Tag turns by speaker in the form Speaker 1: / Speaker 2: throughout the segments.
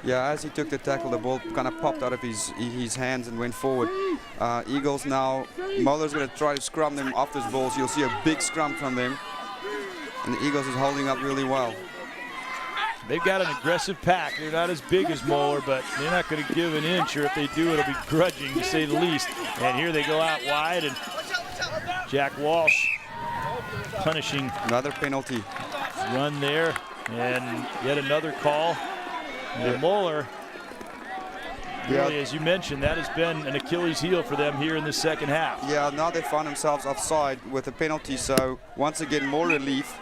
Speaker 1: Yeah, as he took the tackle, the ball kind of popped out of his hands and went forward. Eagles now, Moeller's going to try to scrum them off this ball, so you'll see a big scrum from them. And the Eagles is holding up really well.
Speaker 2: They've got an aggressive pack. They're not as big as Moeller, but they're not going to give an inch, or if they do, it'll be grudging, to say the least. And here they go out wide, and Jack Walsh punishing.
Speaker 1: Another penalty.
Speaker 2: Run there, and yet another call. And Moeller, really, as you mentioned, that has been an Achilles heel for them here in the second half.
Speaker 1: Yeah, now they find themselves offside with a penalty, so once again more relief.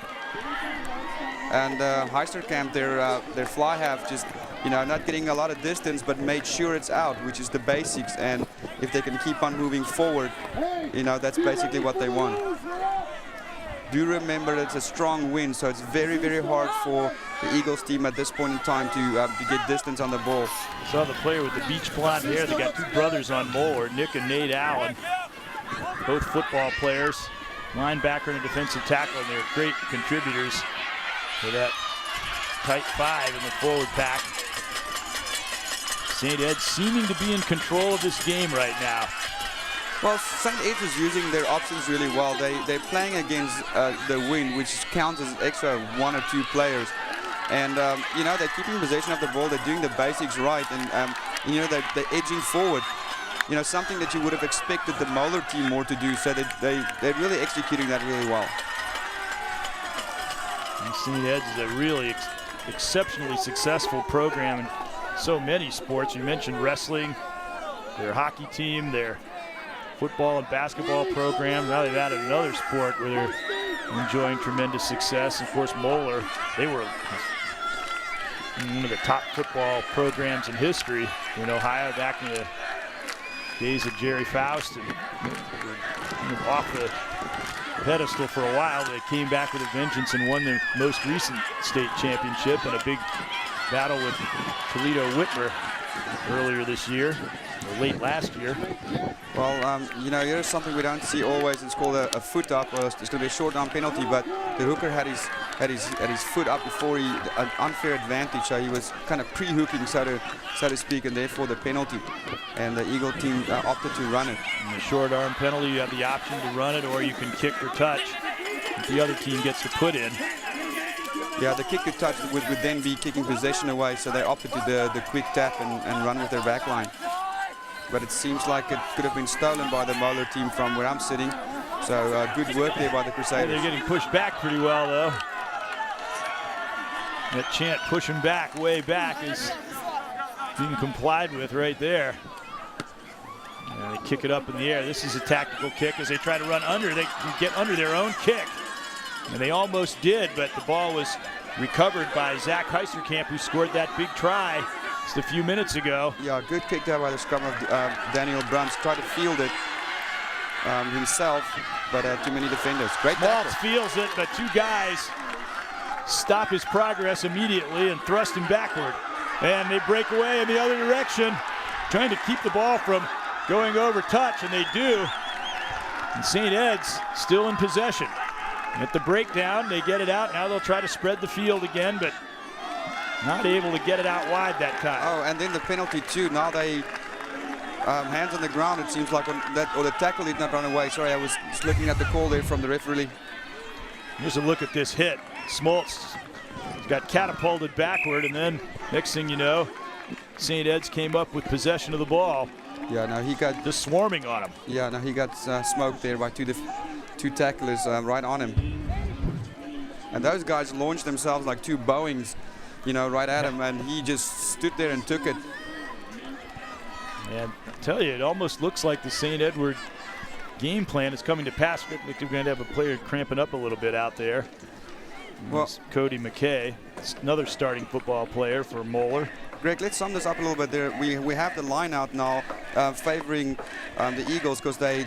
Speaker 1: And Heisterkamp, their fly half, just not getting a lot of distance, but made sure it's out, which is the basics. And if they can keep on moving forward, that's basically what they want. Do remember it's a strong wind, so it's very, very hard for the Eagles team at this point in time to get distance on the ball.
Speaker 2: Saw the player with the beach blonde hair. They got two brothers on Moeller, Nick and Nate Allen, both football players, linebacker and a defensive tackle, and they're great contributors for that tight five in the forward pack. St. Ed's seeming to be in control of this game right now.
Speaker 1: Well, St. Ed's is using their options really well. They're playing against the wind, which counts as extra 1 or 2 players. And, they're keeping possession of the ball. They're doing the basics right. And, they're edging forward. Something that you would have expected the Moeller team more to do. So they're really executing that really well.
Speaker 2: St. Ed's is a really exceptionally successful program in so many sports. You mentioned wrestling, their hockey team, their football and basketball program. Now they've added another sport where they're enjoying tremendous success. Of course, Moeller, they were one of the top football programs in history in Ohio back in the days of Jerry Faust, and were off the pedestal for a while. They came back with a vengeance and won their most recent state championship in a big battle with Toledo Whitmer earlier this year, or late last year.
Speaker 1: Well, here's something we don't see always. It's called a foot up. It's going to be a short down penalty, but the hooker had his foot up before an unfair advantage, so he was kind of pre-hooking, so to speak, and therefore the penalty. And the Eagle team opted to run it.
Speaker 2: In the short arm penalty, you have the option to run it, or you can kick or touch if the other team gets to put in.
Speaker 1: Yeah, the kick to touch would then be kicking possession away, so they opted to the quick tap and run with their back line. But it seems like it could have been stolen by the Moeller team from where I'm sitting. So good work there by the Crusaders.
Speaker 2: They're getting pushed back pretty well, though. That chant, push them back, way back, is being complied with right there. And they kick it up in the air. This is a tactical kick as they try to run under. They can get under their own kick. And they almost did, but the ball was recovered by Zach Heisterkamp, who scored that big try just a few minutes ago.
Speaker 1: Yeah, good kick there by the scrum of Daniel Bruns. Tried to field it himself, but too many defenders. Great tackle.
Speaker 2: Maltz feels it, but two guys stop his progress immediately and thrust him backward. And they break away in the other direction, trying to keep the ball from going over touch, and they do. And St. Ed's still in possession. At the breakdown, they get it out. Now they'll try to spread the field again, but not able to get it out wide that time.
Speaker 1: Oh, and then the penalty too. Now they hands on the ground. It seems like or the tackle did not run away. Sorry, I was just looking at the call there from the referee.
Speaker 2: Here's a look at this hit. Smoltz got catapulted backward, and then next thing you know, St. Ed's came up with possession of the ball.
Speaker 1: Yeah, now he got
Speaker 2: just swarming on him.
Speaker 1: Yeah, now he got smoked there by two tacklers right on him. And those guys launched themselves like two Boeings, right at him, and he just stood there and took it.
Speaker 2: And I tell you, it almost looks like the St. Edward game plan is coming to pass. We're going to have a player cramping up a little bit out there. Well, Cody McKay, another starting football player for Moeller.
Speaker 1: Greg, let's sum this up a little bit there. We have the line out now favoring the Eagles because they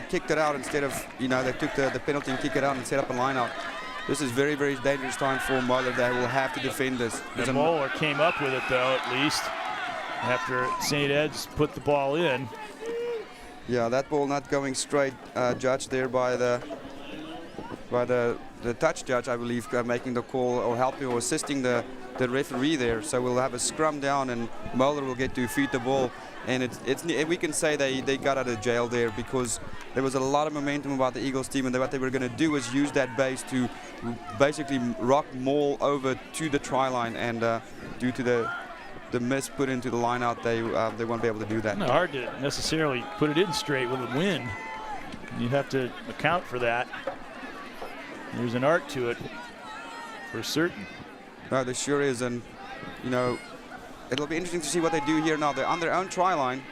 Speaker 1: kicked it out instead of, they took the penalty and kicked it out and set up a line out. This is very, very dangerous time for Moeller. They will have to defend this.
Speaker 2: And Moeller came up with it, though, at least, after St. Ed's put the ball in.
Speaker 1: Yeah, that ball not going straight, judged there by the touch judge, I believe, making the call or helping or assisting the the referee there. So we'll have a scrum down, and Moeller will get to feed the ball. And we can say they got out of jail there, because there was a lot of momentum about the Eagles team, and what they were going to do was use that base to basically rock Maul over to the try line, and due to the miss put into the line out, they won't be able to do that.
Speaker 2: It's hard to necessarily put it in straight with a win. You have to account for that. There's an art to it, for certain.
Speaker 1: No, there sure is, and you know, it'll be interesting to see what they do here now. They're on their own try line,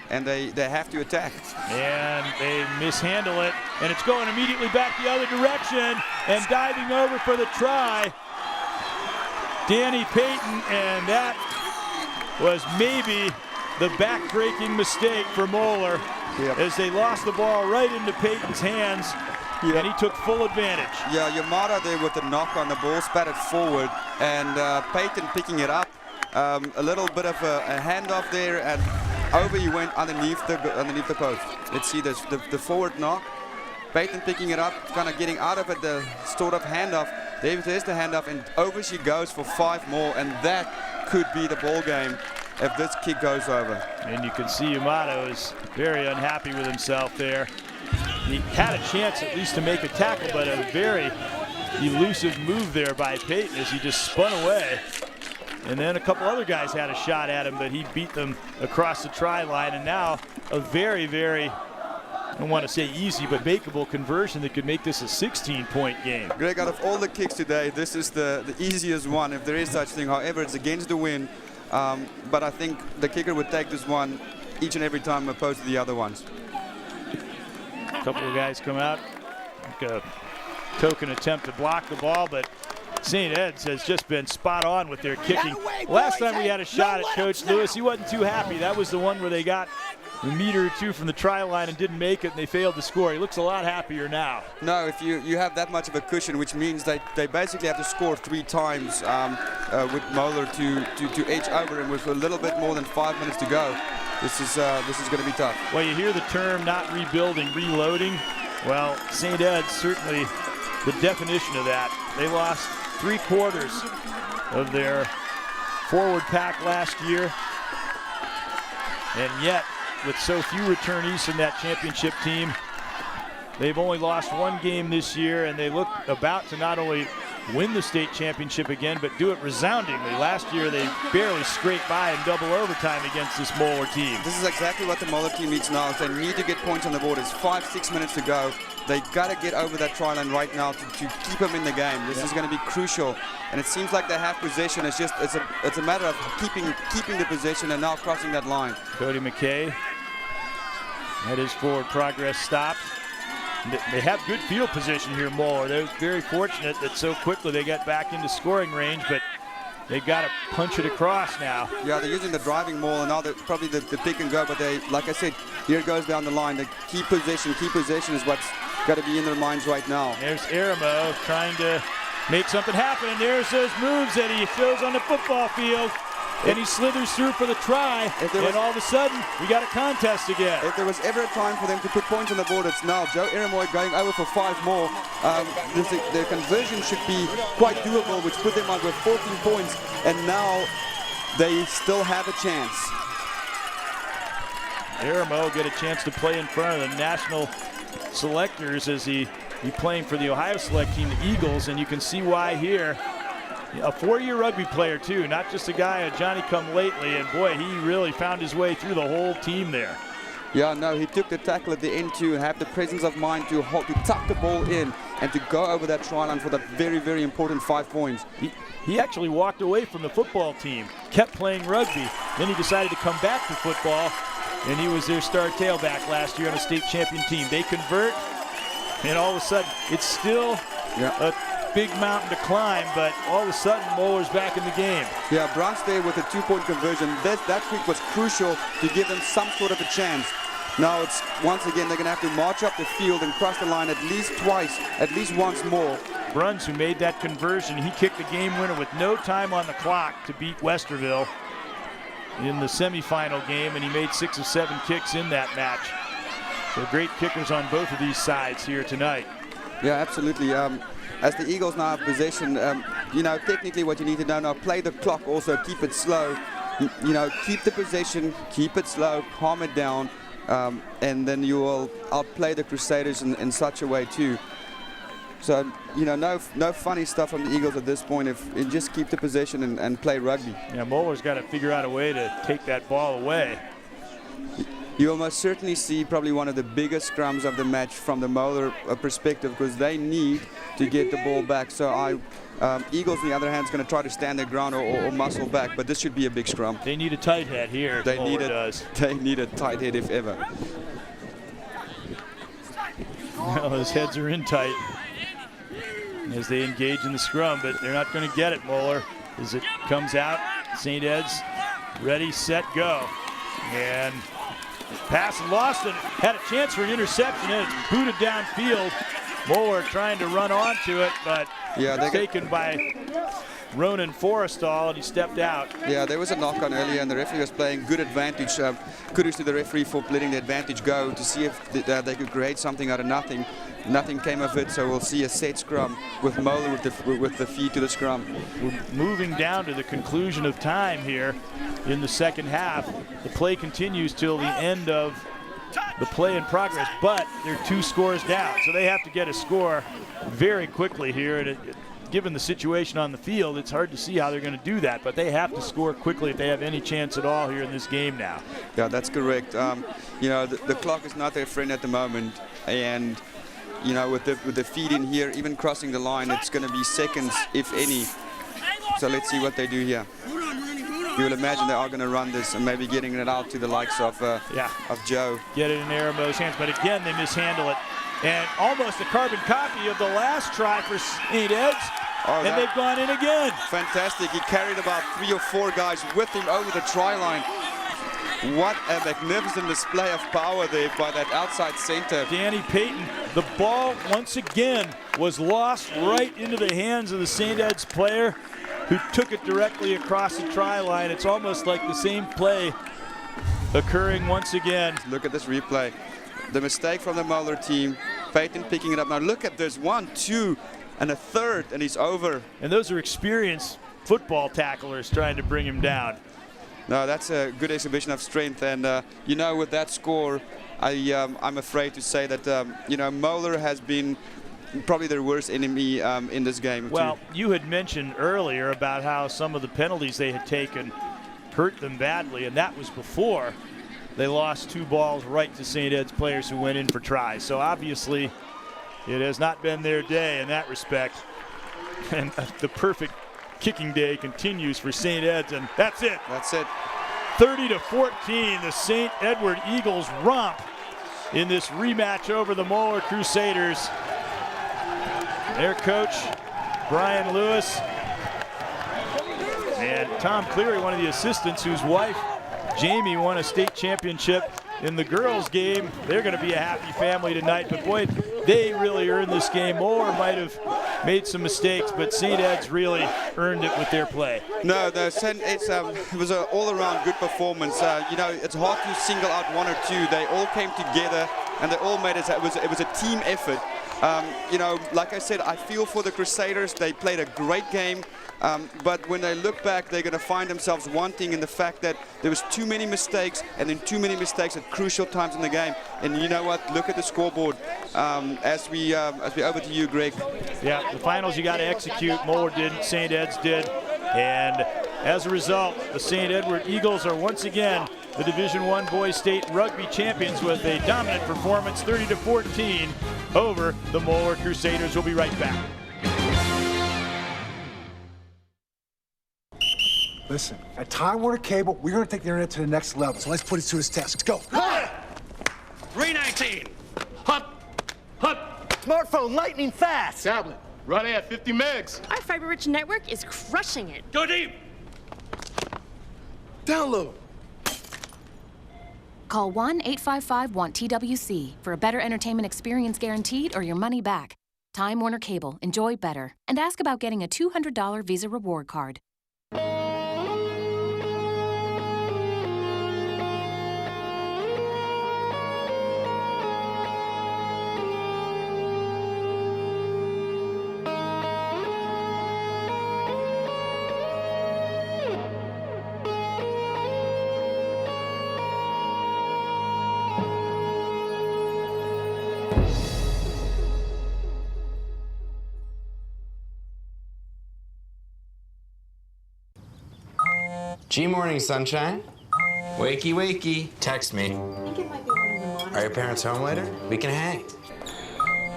Speaker 1: and they have to attack.
Speaker 2: And they mishandle it, and it's going immediately back the other direction, and diving over for the try, Danny Payton, and that was maybe the back-breaking mistake for Moeller, as they lost the ball right into Payton's hands, and he took full advantage.
Speaker 1: Yeah, Yamada there with the knock on the ball, spat it forward, and Payton picking it up. A little bit of a handoff there, and over he went underneath the post. Let's see this, the forward knock. Payton picking it up, kind of getting out of it, the sort of handoff. There's the handoff, and over she goes for 5 more, and that could be the ball game if this kick goes over.
Speaker 2: And you can see Yamato is very unhappy with himself there. He had a chance at least to make a tackle, but a very elusive move there by Payton as he just spun away. And then a couple other guys had a shot at him, but he beat them across the try line. And now a very, very, I don't want to say easy, but makeable conversion that could make this a 16-point game.
Speaker 1: Greg, out of all the kicks today, this is the easiest one, if there is such thing. However, it's against the wind. But I think the kicker would take this one each and every time opposed to the other ones.
Speaker 2: A couple of guys come out, like a token attempt to block the ball, but St. Ed's has just been spot on with their kicking. Last time we had a shot at Coach Lewis, he wasn't too happy. That was the one where they got a meter or two from the try line and didn't make it, and they failed to score. He looks a lot happier now.
Speaker 1: No, if you have that much of a cushion, which means they basically have to score 3 times with Moeller to edge over, and with a little bit more than 5 minutes to go, this is going to be tough.
Speaker 2: Well, you hear the term not rebuilding, reloading. Well, St. Ed's certainly the definition of that. They lost 3/4 of their forward pack last year, and yet with so few returnees from that championship team, they've only lost 1 game this year, and they look about to not only win the state championship again, but do it resoundingly. Last year they barely scraped by in double overtime against this Moeller team.
Speaker 1: This is exactly what the Moeller team needs now. They need to get points on the board. It's 5-6 minutes to go. They got to get over that try line right now to keep them in the game. This is going to be crucial, and it seems like they have possession. It's just it's a matter of keeping the possession and now crossing that line.
Speaker 2: Cody McKay had his forward progress stopped. They have good field position here, Moeller. They're very fortunate that so quickly they got back into scoring range, but they've got to punch it across now. Yeah,
Speaker 1: they're using the driving maul, and now they're probably the pick and go, but they, like I said, here it goes down the line. The key possession is what's got to be in their minds right now.
Speaker 2: There's Aramo trying to make something happen, and there's those moves that he shows on the football field. And he slithers through for the try, and all of a sudden, we got a contest again.
Speaker 1: If there was ever a time for them to put points on the board, it's now. Joe Aramoy going over for 5 more. The conversion should be quite doable, which put them on with 14 points, and now they still have a chance.
Speaker 2: Aramo get a chance to play in front of the national selectors as he playing for the Ohio Select team, the Eagles, and you can see why here. A 4-year rugby player too, not just a guy, a Johnny-come-lately, and boy, he really found his way through the whole team there.
Speaker 1: Yeah, no, he took the tackle at the end too, and have the presence of mind to tuck the ball in and to go over that try line for that very, very important 5 points.
Speaker 2: He actually walked away from the football team, kept playing rugby, then he decided to come back to football, and he was their star tailback last year on a state champion team. They convert, and all of a sudden, it's still a big mountain to climb, but all of a sudden Moeller's back in the game.
Speaker 1: Yeah, Browns there with a 2-point conversion. That kick was crucial to give them some sort of a chance. Now it's once again they're going to have to march up the field and cross the line at least twice, at least once more.
Speaker 2: Bruns, who made that conversion, he kicked the game winner with no time on the clock to beat Westerville in the semifinal game, and he made 6 of 7 kicks in that match. So great kickers on both of these sides here tonight.
Speaker 1: Yeah, absolutely. As the Eagles now have possession, technically what you need to know now, play the clock also, keep it slow. Keep the possession, keep it slow, calm it down, and then you will outplay the Crusaders in such a way too. So, no funny stuff from the Eagles at this point. If just keep the possession and play rugby.
Speaker 2: Yeah, Moeller's got to figure out a way to take that ball away.
Speaker 1: You'll most certainly see probably one of the biggest scrums of the match from the Moeller perspective, because they need to get the ball back. So Eagles, on the other hand, is going to try to stand their ground or muscle back, but this should be a big scrum.
Speaker 2: They need a tight head here.
Speaker 1: They need a tight head if ever.
Speaker 2: Well, those heads are in tight as they engage in the scrum, but they're not going to get it, Moeller. As it comes out, St. Ed's ready, set, go. And pass lost and had a chance for an interception, and it's booted downfield. Moeller trying to run onto it, but taken by Ronan Forrestal, and he stepped out.
Speaker 1: Yeah, there was a knock on earlier, and the referee was playing good advantage. Kudos to the referee for letting the advantage go to see if they could create something out of nothing. Nothing came of it, so we'll see a set scrum with Moeller with the feed to the scrum.
Speaker 2: We're moving down to the conclusion of time here in the second half. The play continues till the end of the play in progress, but they're 2 scores down, so they have to get a score very quickly here. And given the situation on the field, it's hard to see how they're going to do that, but they have to score quickly if they have any chance at all here in this game now.
Speaker 1: Yeah, that's correct. The clock is not their friend at the moment, and with the feed in here, even crossing the line, it's going to be seconds, if any. So let's see what they do here. You will imagine they are going to run this and maybe getting it out to the likes of Joe.
Speaker 2: Get it in Aramo's hands, but again, they mishandle it. And almost a carbon copy of the last try for St. Ed's, and they've gone in again.
Speaker 1: Fantastic. He carried about 3 or 4 guys with him over the try line. What a magnificent display of power there by that outside center.
Speaker 2: Danny Payton, the ball once again was lost right into the hands of the St. Ed's player, who took it directly across the try line. It's almost like the same play occurring once again.
Speaker 1: Look at this replay. The mistake from the Moeller team, Payton picking it up. Now look at this, 1, 2, and a third, and he's over.
Speaker 2: And those are experienced football tacklers trying to bring him down.
Speaker 1: No, that's a good exhibition of strength, and with that score, I'm afraid to say that Moeller has been probably their worst enemy in this game.
Speaker 2: Well, you had mentioned earlier about how some of the penalties they had taken hurt them badly, and that was before they lost 2 balls right to St. Ed's players who went in for tries. So obviously, it has not been their day in that respect, and the perfect kicking day continues for St. Ed's, and that's it.
Speaker 1: That's it.
Speaker 2: 30-14, the St. Edward Eagles romp in this rematch over the Moeller Crusaders. Their coach, Brian Lewis, and Tom Cleary, one of the assistants whose wife, Jamie, won a state championship in the girls' game. They're going to be a happy family tonight, but boy, they really earned this game. Moeller might have made some mistakes, but St. Ed's really earned it with their play.
Speaker 1: No, it was an all-around good performance. It's hard to single out 1 or 2. They all came together, and they all made it. It was a team effort. Like I said, I feel for the Crusaders. They played a great game, but when they look back, they're going to find themselves wanting in the fact that there was too many mistakes, and then too many mistakes at crucial times in the game. And you know what? Look at the scoreboard. As we over to you, Greg.
Speaker 2: Yeah, the finals you got to execute. Moeller didn't, St. Ed's did, and as a result, the St. Edward Eagles are once again the Division I Boys State Rugby champions with a dominant performance, 30-14 over the Moeller Crusaders. We'll be right back.
Speaker 3: Listen, at Time Warner Cable, we're going to take the internet to the next level. So let's put it to its test. Let's go.
Speaker 4: 319. Hup. Hup.
Speaker 5: Smartphone, lightning fast.
Speaker 4: Tablet. Running at 50 megs.
Speaker 6: Our fiber-rich network is crushing it.
Speaker 4: Go deep.
Speaker 3: Download.
Speaker 7: Call 1-855-WANT-TWC for a better entertainment experience guaranteed or your money back. Time Warner Cable. Enjoy better. And ask about getting a $200 Visa reward card.
Speaker 8: G-morning, sunshine. Wakey, wakey. Text me. Are your parents home later? We can hang.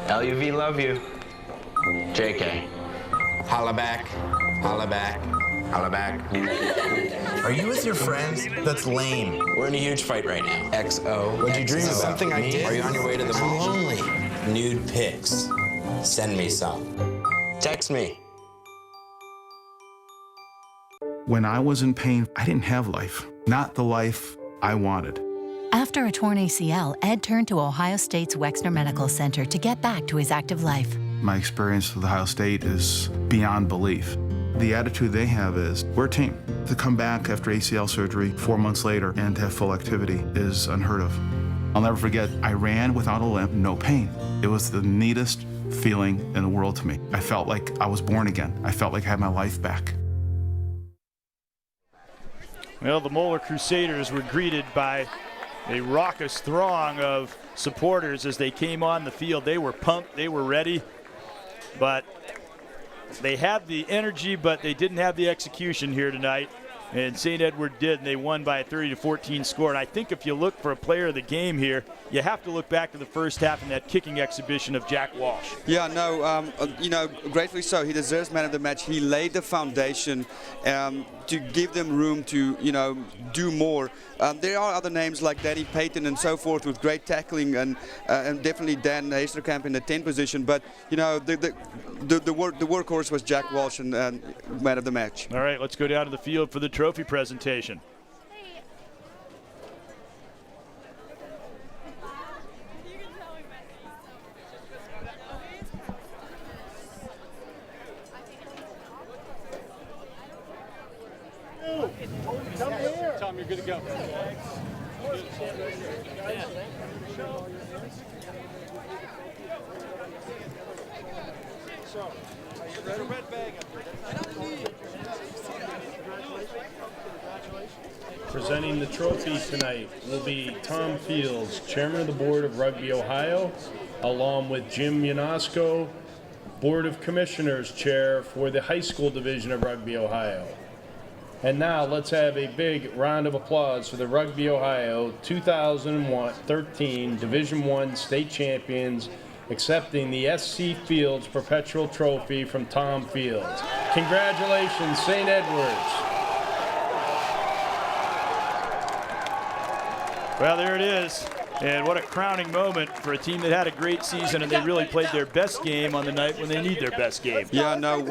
Speaker 8: LUV, love you. JK. Holla back. Holla back. Holla back. Are you with your friends? That's lame. We're in a huge fight right now. XO. What'd you dream about? Something I did. Are you on your way to the mall? I'm lonely. Nude pics. Send me some. Text me.
Speaker 9: When I was in pain, I didn't have life. Not the life I wanted.
Speaker 10: After a torn ACL, Ed turned to Ohio State's Wexner Medical Center to get back to his active life.
Speaker 9: My experience with Ohio State is beyond belief. The attitude they have is, we're a team. To come back after ACL surgery 4 months later and to have full activity is unheard of. I'll never forget, I ran without a limp, no pain. It was the neatest feeling in the world to me. I felt like I was born again. I felt like I had my life back.
Speaker 2: Well, the Moeller Crusaders were greeted by a raucous throng of supporters as they came on the field. They were pumped, they were ready, but they had the energy, but they didn't have the execution here tonight. And St. Edward did, and they won by a 30-14 score. And I think if you look for a player of the game here, you have to look back to the first half and that kicking exhibition of Jack Walsh.
Speaker 1: Yeah, no, gratefully so. He deserves man of the match. He laid the foundation to give them room to, do more. There are other names like Danny Payton and so forth with great tackling, and definitely Dan Heisterkamp in the 10 position. But the workhorse was Jack Walsh and man of the match.
Speaker 2: All right, let's go down to the field for the trophy presentation.
Speaker 4: Tom, you're good to go.
Speaker 11: Presenting the trophy tonight will be Tom Fields, Chairman of the Board of Rugby Ohio, along with Jim Ionesco, Board of Commissioners Chair for the High School Division of Rugby Ohio. And now let's have a big round of applause for the Rugby Ohio 2013 Division I State Champions accepting the SC Fields Perpetual Trophy from Tom Fields. Congratulations, St. Edwards.
Speaker 2: Well, there it is. And what a crowning moment for a team that had a great season, and they really played their best game on the night when they need their best game.
Speaker 1: Yeah, no,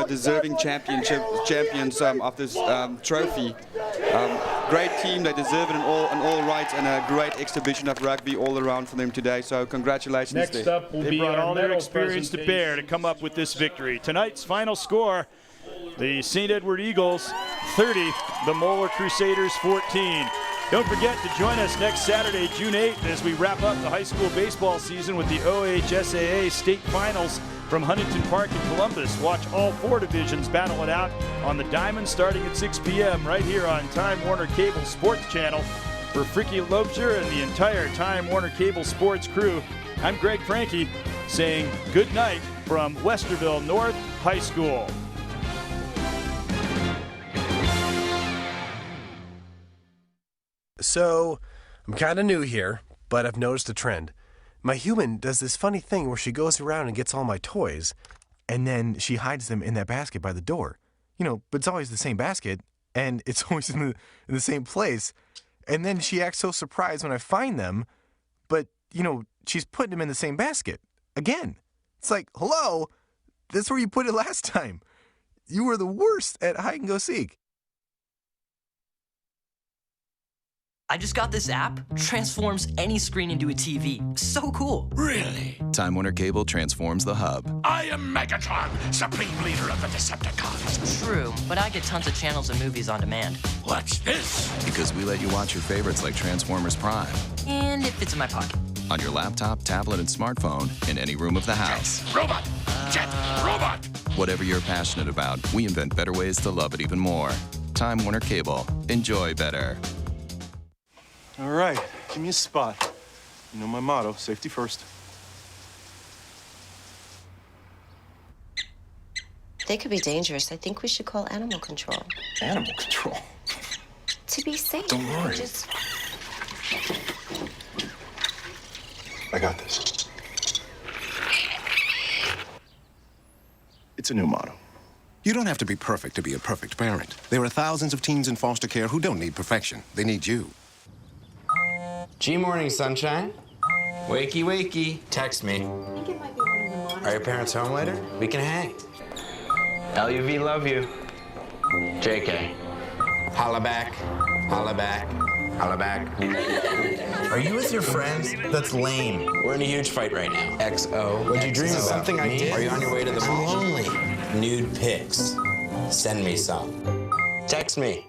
Speaker 1: deserving champions of this trophy. Great team, they deserve it in all rights, and a great exhibition of rugby all around for them today. So congratulations.
Speaker 11: Next up will
Speaker 2: they
Speaker 11: be
Speaker 2: brought
Speaker 11: our
Speaker 2: all their
Speaker 11: medal
Speaker 2: experience to bear to come up with this victory. Tonight's final score: the St. Edward Eagles 30, the Moeller Crusaders 14. Don't forget to join us next Saturday, June 8th, as we wrap up the high school baseball season with the OHSAA state finals from Huntington Park in Columbus. Watch all 4 divisions battle it out on the Diamond starting at 6 p.m. right here on Time Warner Cable Sports Channel. For Fricky Lobsher and the entire Time Warner Cable Sports crew, I'm Greg Franke saying good night from Westerville North High School.
Speaker 12: So, I'm kind of new here, but I've noticed a trend. My human does this funny thing where she goes around and gets all my toys, and then she hides them in that basket by the door. But it's always the same basket, and it's always in the same place. And then she acts so surprised when I find them, but, she's putting them in the same basket. Again. It's like, hello, that's where you put it last time. You were the worst at hide and go seek.
Speaker 13: I just got this app, transforms any screen into a TV. So cool.
Speaker 14: Really? Time Warner Cable transforms the hub.
Speaker 15: I am Megatron, supreme leader of the Decepticons.
Speaker 13: True, but I get tons of channels and movies on demand.
Speaker 15: What's this?
Speaker 14: Because we let you watch your favorites like Transformers Prime.
Speaker 13: And it fits in my pocket.
Speaker 14: On your laptop, tablet, and smartphone in any room of the house.
Speaker 15: Jet, robot! Jet, robot!
Speaker 14: Whatever you're passionate about, we invent better ways to love it even more. Time Warner Cable. Enjoy better.
Speaker 16: All right, give me a spot. You know my motto, safety first.
Speaker 17: They could be dangerous. I think we should call animal control.
Speaker 16: Animal control?
Speaker 17: to be safe.
Speaker 16: Don't worry. I got this. It's a new motto.
Speaker 18: You don't have to be perfect to be a perfect parent. There are thousands of teens in foster care who don't need perfection. They need you.
Speaker 8: G morning, sunshine. Wakey, wakey. Text me. Are your parents home later? We can hang. LUV, love you. JK. Holla back. Holla back. Holla back. Are you with your friends? That's lame. We're in a huge fight right now. XO. What'd you dream about? Something I did. Are you on your way to the mall? I'm lonely. Nude pics. Send me some. Text me.